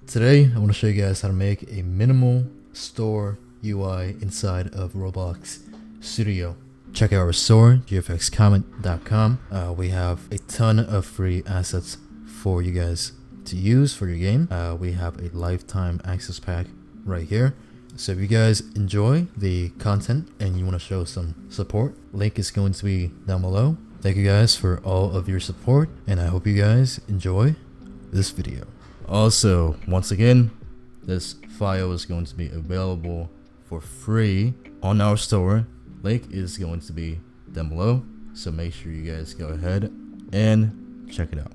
Today, I want to show you guys how to make a minimal store UI inside of Roblox Studio. Check out our store, gfxcomet.com. We have a ton of free assets for you guys to use for your game. We have a lifetime access pack right here. So if you guys enjoy the content and you want to show some support, link is going to be down below. Thank you guys for all of your support, and I hope you guys enjoy this video. Also, once again, this file is going to be available for free on our store. Link is going to be down below, so make sure you guys go ahead and check it out.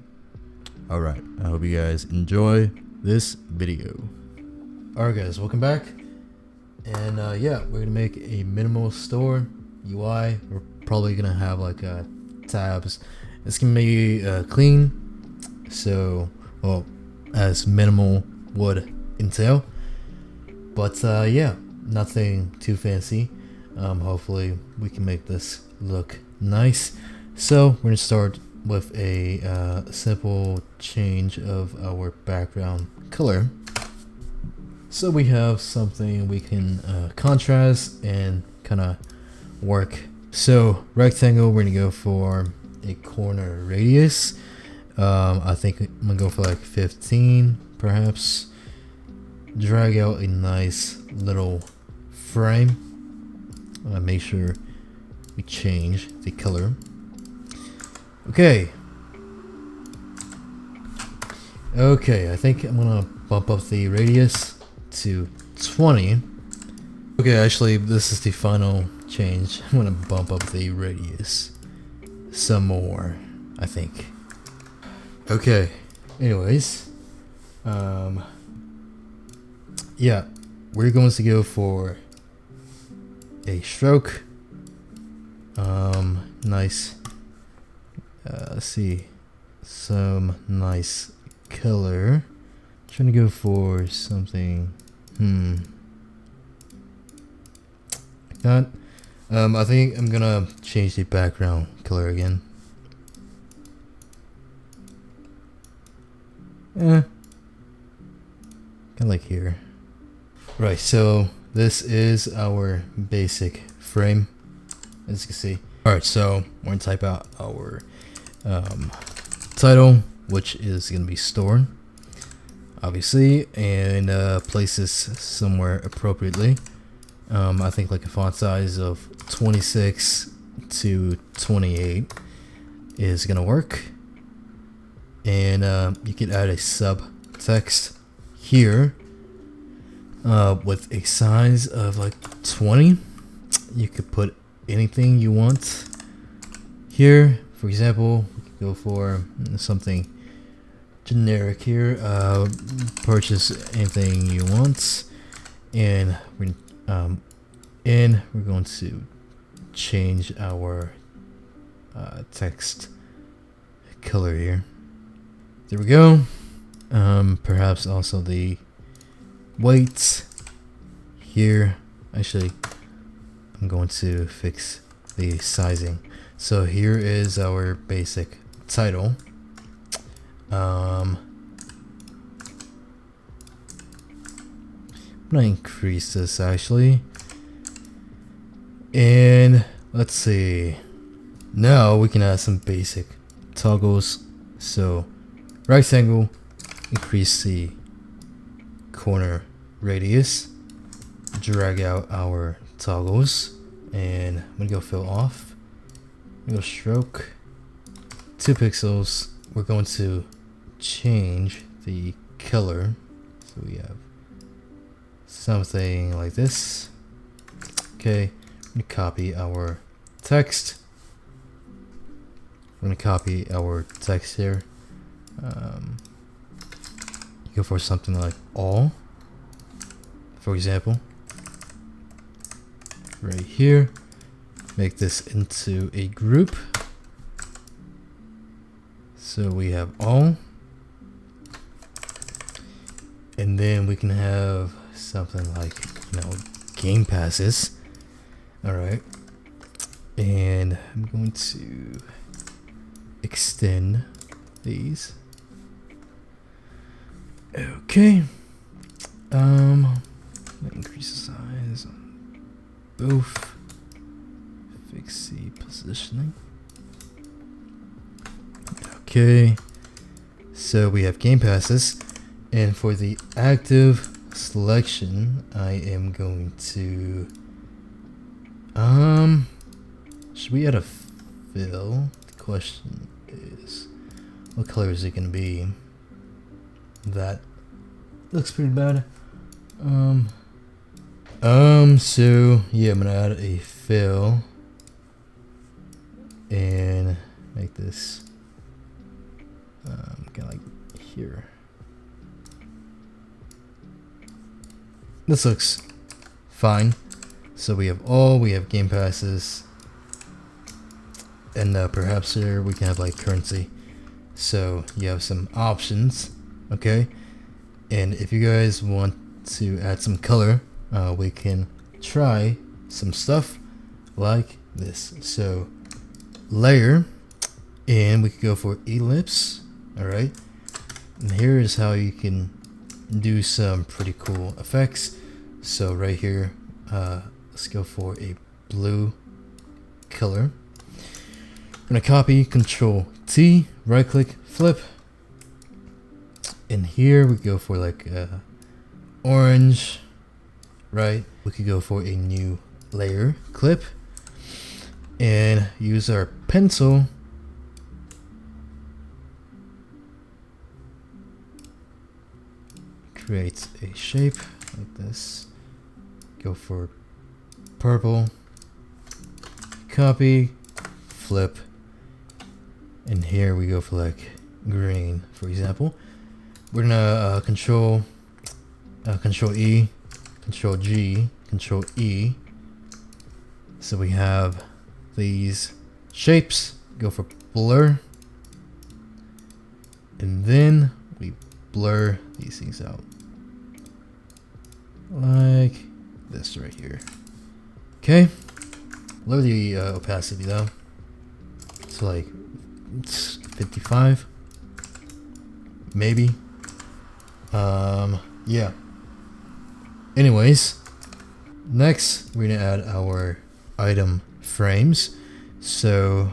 Alright, I hope you guys enjoy this video. Alright guys, welcome back. And yeah, we're gonna make a minimal store UI. We're probably gonna have like tabs. It's gonna be clean, so well, as minimal would entail. But yeah, nothing too fancy. Hopefully we can make this look nice. So we're gonna start with a simple change of our background color. So we have something we can contrast and kind of work. So rectangle, we're gonna go for a corner radius. I think I'm gonna go for like 15 perhaps. Drag out a nice little frame. Make sure we change the color. Okay, I think I'm gonna bump up the radius to 20. Okay, actually this is the final change. I'm gonna bump up the radius some more, I think. Okay, anyways, yeah, we're going to go for a stroke. Nice, let's see, some nice color. Trying to go for something, I think I'm gonna change the background color again. Kind of like here. Right, so this is our basic frame, as you can see. Alright, so we're gonna type out our title, which is gonna be store, obviously, and place this somewhere appropriately. I think like a font size of 26 to 28 is gonna work. And you can add a subtext here with a size of like 20. You could put anything you want here. For example, we could go for something generic here. Purchase anything you want, and we're going to change our text color here. There we go. Perhaps also the weight here. Actually, I'm going to fix the sizing. So here is our basic title. I'm gonna increase this actually. And let's see. Now we can add some basic toggles. So rectangle, increase the corner radius, drag out our toggles, and I'm gonna go fill off. I'm gonna go stroke, 2 pixels. We're going to change the color, so we have something like this. Okay, I'm gonna copy our text. I'm gonna copy our text here. Go for something like all, for example, right here. Make this into a group, so we have all, and then we can have something like, game passes. All right, and I'm going to extend these. Okay, Increase the size on both. Fix the positioning. Okay, so we have game passes, and for the active selection, I am going to should we add a fill? The question is, what color is it gonna be? That looks pretty bad. So yeah, I'm gonna add a fill and make this kind of like here. This looks fine. So we have game passes, and perhaps here we can have like currency. So you have some options, okay? And if you guys want to add some color, we can try some stuff like this. So layer, and we could go for ellipse. All right, and here is how you can do some pretty cool effects. So right here, let's go for a blue color. I'm gonna copy, Control T, right click, flip. And here we go for like orange, right? We could go for a new layer, clip, and use our pencil. Create a shape like this. Go for purple, copy, flip, and here we go for like green, for example. We're gonna control E, Control G, Control E. So we have these shapes. Go for blur, and then we blur these things out like this right here. Okay, lower the opacity though. So like it's 55, maybe. Yeah. Anyways, next we're gonna add our item frames. So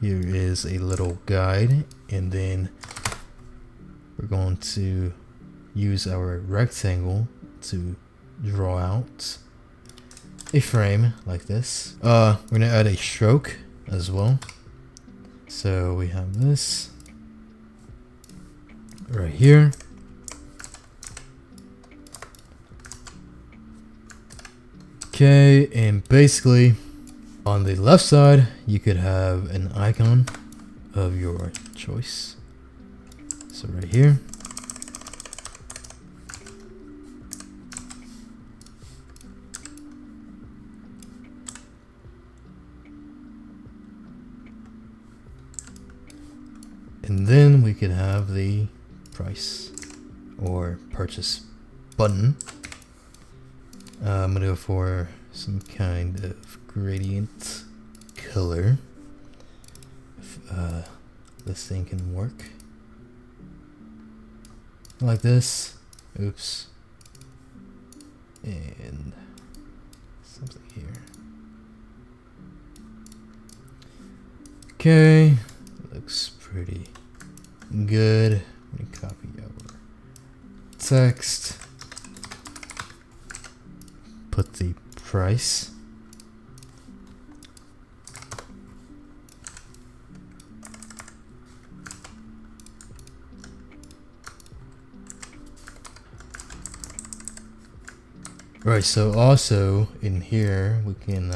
here is a little guide, and then we're going to use our rectangle to draw out a frame like this. We're gonna add a stroke as well. So we have this right here. Okay, and basically on the left side you could have an icon of your choice. So right here. And then we could have the price or purchase button. I'm gonna go for some kind of gradient color. If this thing can work. Like this. Oops. And something here. Okay. Looks pretty good. Let me copy our text. Put the price. Right, so also in here we can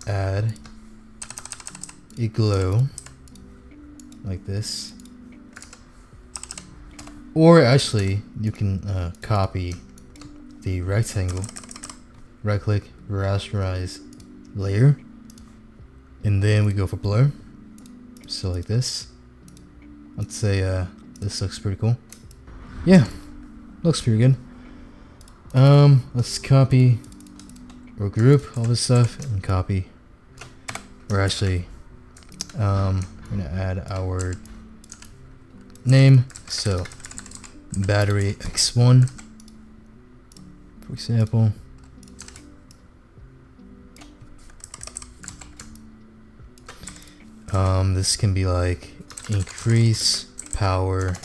add a glow like this, or actually you can copy the rectangle, right click, rasterize layer, and then we go for blur. So like this. Let's say this looks pretty cool. Yeah, looks pretty good. Let's copy or group all this stuff and copy, or actually we're gonna add our name. So battery X1, example. This can be like increase power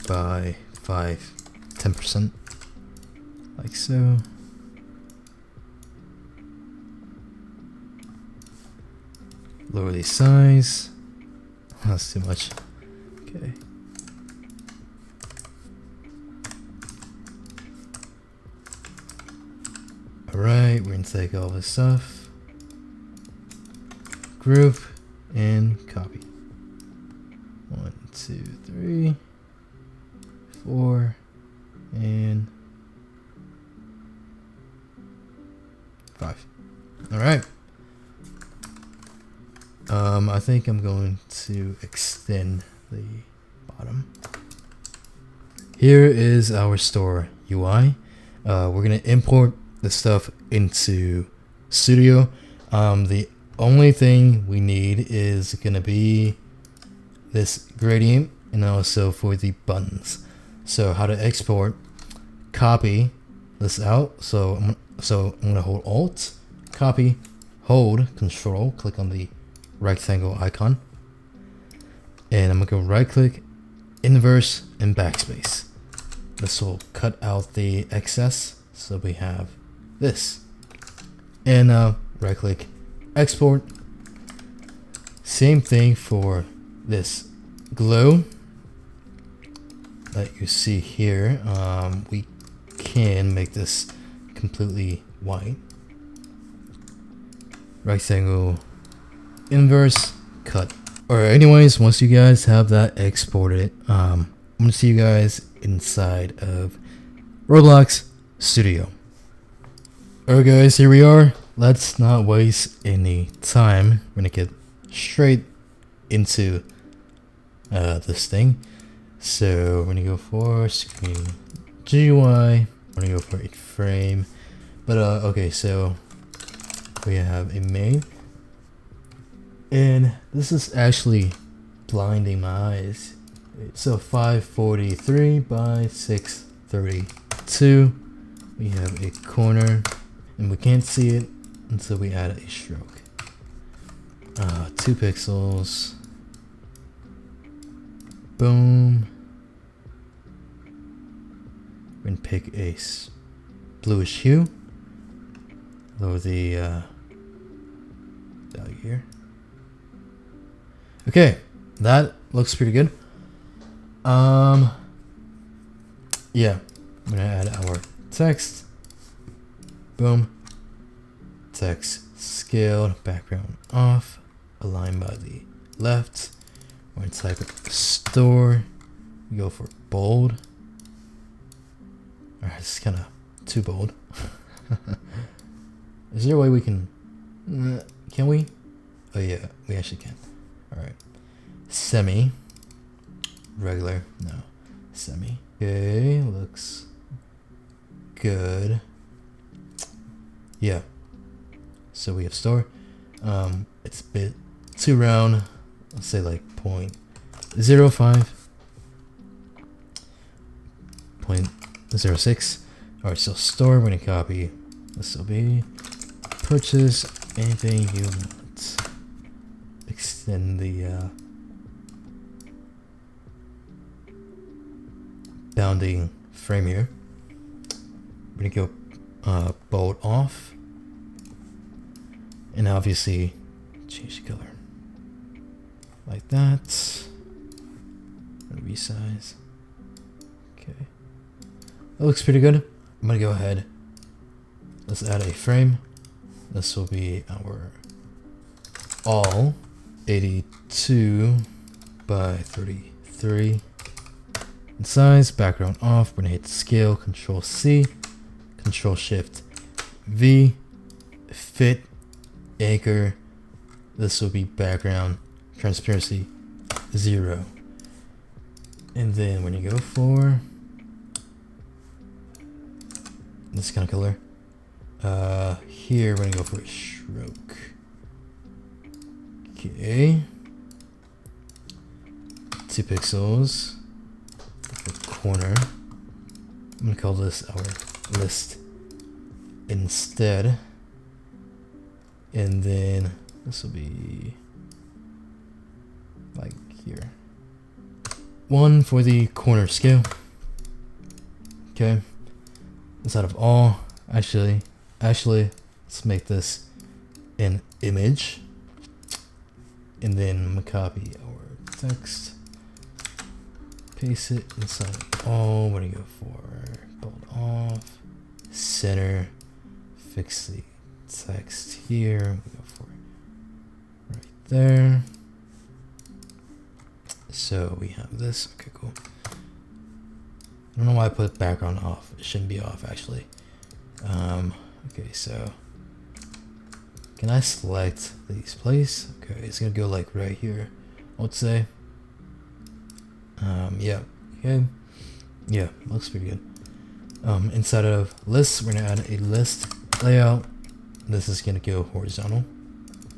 by 10%, like so. Lower the size. That's too much. Okay. Alright, we're gonna take all this stuff, group, and copy. 1, 2, 3, 4, and 5. Alright. I think I'm going to extend the bottom. Here is our store UI. We're gonna import the stuff into Studio. The only thing we need is gonna be this gradient and also for the buttons. So how to export, copy this out. So I'm gonna hold Alt, copy, hold Control, click on the rectangle icon, and I'm gonna go right click, inverse, and backspace. This will cut out the excess, so we have this. And right click, export. Same thing for this glow that you see here. We can make this completely white. Rectangle, inverse, cut. Alright, anyways, once you guys have that exported, I'm gonna see you guys inside of Roblox Studio. Alright guys, here we are. Let's not waste any time. We're gonna get straight into this thing. So we're gonna go for screen GUI. We're gonna go for a frame. But okay, so we have a main. And this is actually blinding my eyes. So 543 by 632. We have a corner, and we can't see it until we add a stroke. 2 pixels. Boom. We're gonna pick a bluish hue. Lower the value here. Okay, that looks pretty good. Yeah, I'm gonna add our text. Boom. Text scaled, background off, align by the left. We're gonna type store. We go for bold. Alright, this is kind of too bold. Is there a way we can we? Oh yeah, we actually can. Alright. Semi. Regular. No. Semi. Okay, looks good. Yeah. So we have store. It's a bit too round. Let's say like 0.05. 0.06. Alright, so store, we're gonna copy. This will be purchase anything you want. Extend the bounding frame here. We're gonna go bold off, and obviously change the color like that. Resize. Okay, that looks pretty good. I'm gonna go ahead. Let's add a frame. This will be our all 82 by 33 in size. Background off. We're gonna hit scale, Control C, Control Shift V, fit, anchor. This will be background transparency 0. And then when you go for this kind of color, here we're gonna go for a stroke. Okay, 2 pixels. For corner, I'm gonna call this our list instead. And then this will be like here. 1 for the corner scale. Okay. Inside of all, actually, let's make this an image. And then I'm gonna copy our text, paste it inside of all. We're gonna go for bold off, center, fix the text here. We go for it right there. So we have this. Okay, cool. I don't know why I put background off. It shouldn't be off actually. Okay, so can I select these place? Okay, it's gonna go like right here, I would say. Yeah, okay. Yeah, looks pretty good. Inside of lists, we're gonna add a list layout. This is gonna go horizontal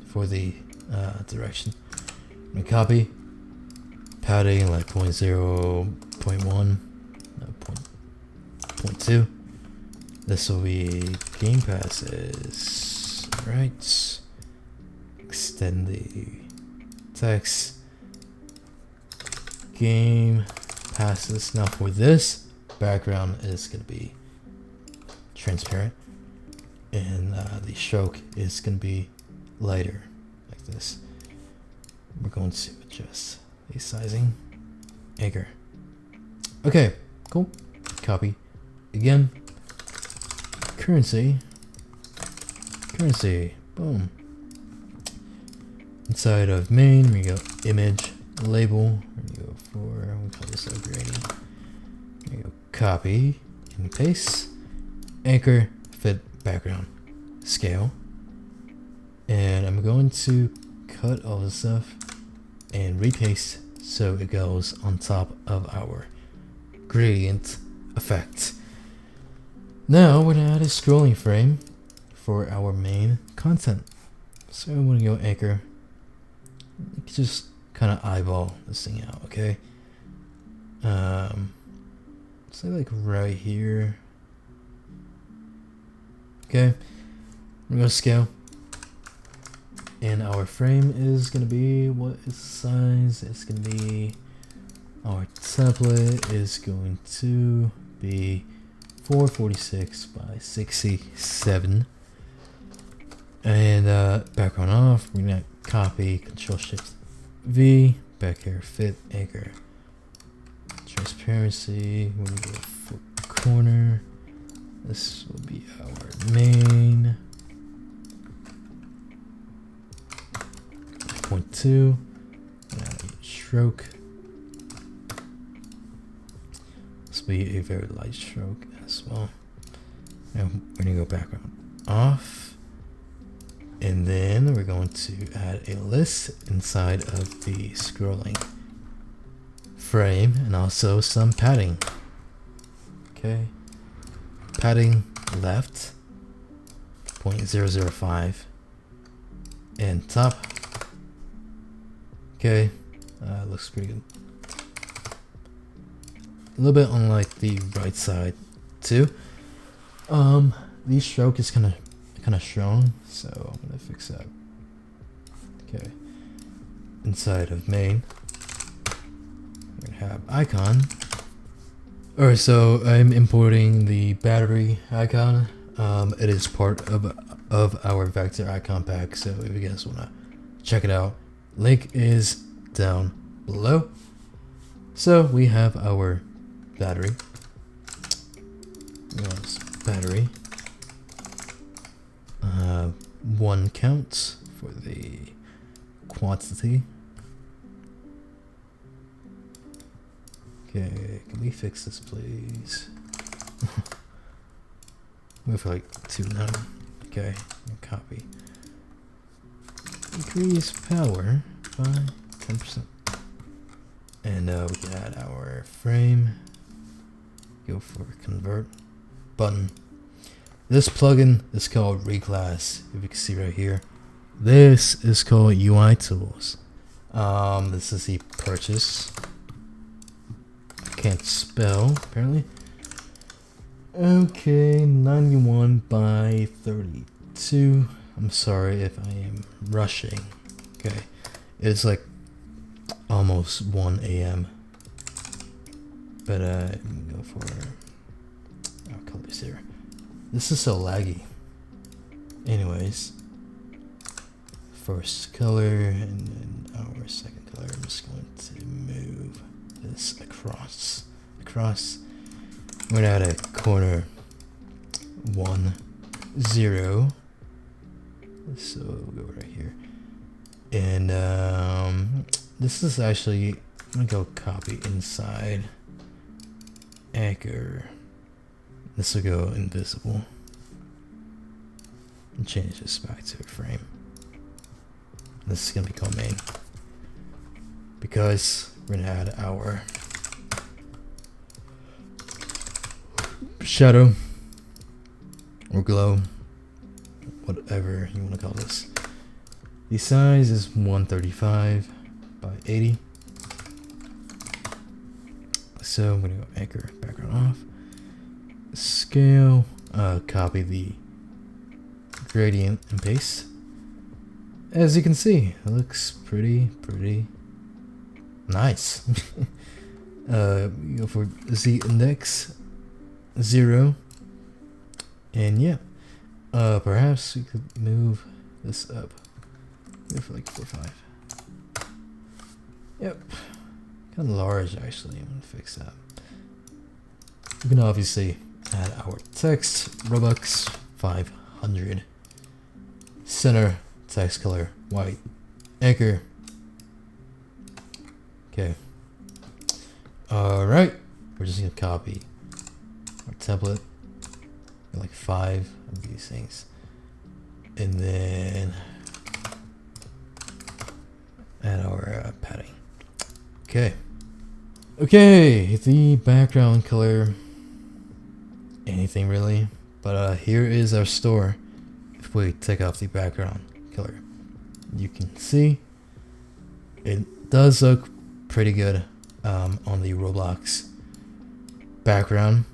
for the direction. I'm gonna copy padding like 0.0, 0.1, no, 0.2. This will be game passes. Right. Extend the text. Game passes. Now for this, background is going to be transparent. And the stroke is going to be lighter, like this. We're going to adjust the sizing. Anchor. Okay, cool. Copy. Again. Currency. Boom. Inside of main, we go image, label. We go for, we call this upgrading. We go copy and paste. Anchor, fit background, scale. And I'm going to cut all this stuff and repaste so it goes on top of our gradient effect. Now we're gonna add a scrolling frame for our main content. So I'm gonna go anchor. Just kind of eyeball this thing out, okay? Say like right here. Okay, we're gonna scale. And our frame is gonna be, what is the size? It's gonna be, our template is going to be 446 by 67. And background off, we're gonna copy, Control Shift V, back here, fit, anchor, transparency, we're gonna go for corner. This will be our main. 0.2, stroke. This will be a very light stroke as well. Now we're gonna go background off, and then we're going to add a list inside of the scrolling frame and also some padding. Okay, padding left 0.005 and top. Okay, looks pretty good. A little bit on like the right side too. The stroke is kind of strong, so I'm gonna fix that. Okay, inside of main, we're gonna have icon. Alright, so I'm importing the battery icon. It is part of our vector icon pack, so if you guys wanna check it out, link is down below. So we have our battery. Battery. 1 count for the quantity. Okay, can we fix this, please? Go for like 2 now. Okay, copy. Increase power by 10%. And we can add our frame. Go for convert button. This plugin is called Reclass. If you can see right here, this is called UI Tools. This is the purchase. Can't spell apparently. Okay, 91 by 32. I'm sorry if I am rushing. Okay, it's like almost 1 a.m. But I'm gonna go for our colors here. This is so laggy. Anyways, first color and then our second color. I'm just going to move this across. I'm gonna add a corner 1, 0. So we'll go right here. And this is actually, I'm gonna go copy inside. Anchor. This will go invisible. And change this back to a frame. This is gonna become main. Because we're gonna add our shadow or glow, whatever you want to call this. The size is 135 by 80. So I'm gonna go anchor, background off, scale, copy the gradient and paste. As you can see, it looks pretty nice. We go for Z index 0, and yeah, perhaps we could move this up. Go for like 4, 5. Yep, kind of large actually. I'm gonna fix that. We can obviously add our text. Robux 500. Center text color white. Anchor. Okay. All right. We're just gonna copy our template. Like 5 of these things, and then add our padding. Okay, the background color, anything really, but here is our store. If we take off the background color, you can see it does look pretty good on the Roblox background.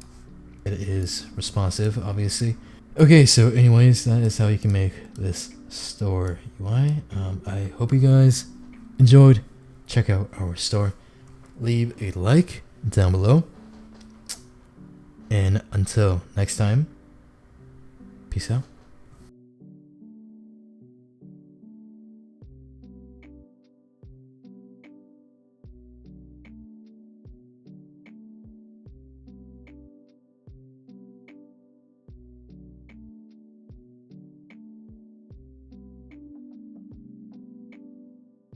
It is responsive, obviously. Okay, so anyways, that is how you can make this store UI. I hope you guys enjoyed. Check out our store. Leave a like down below. And until next time, peace out.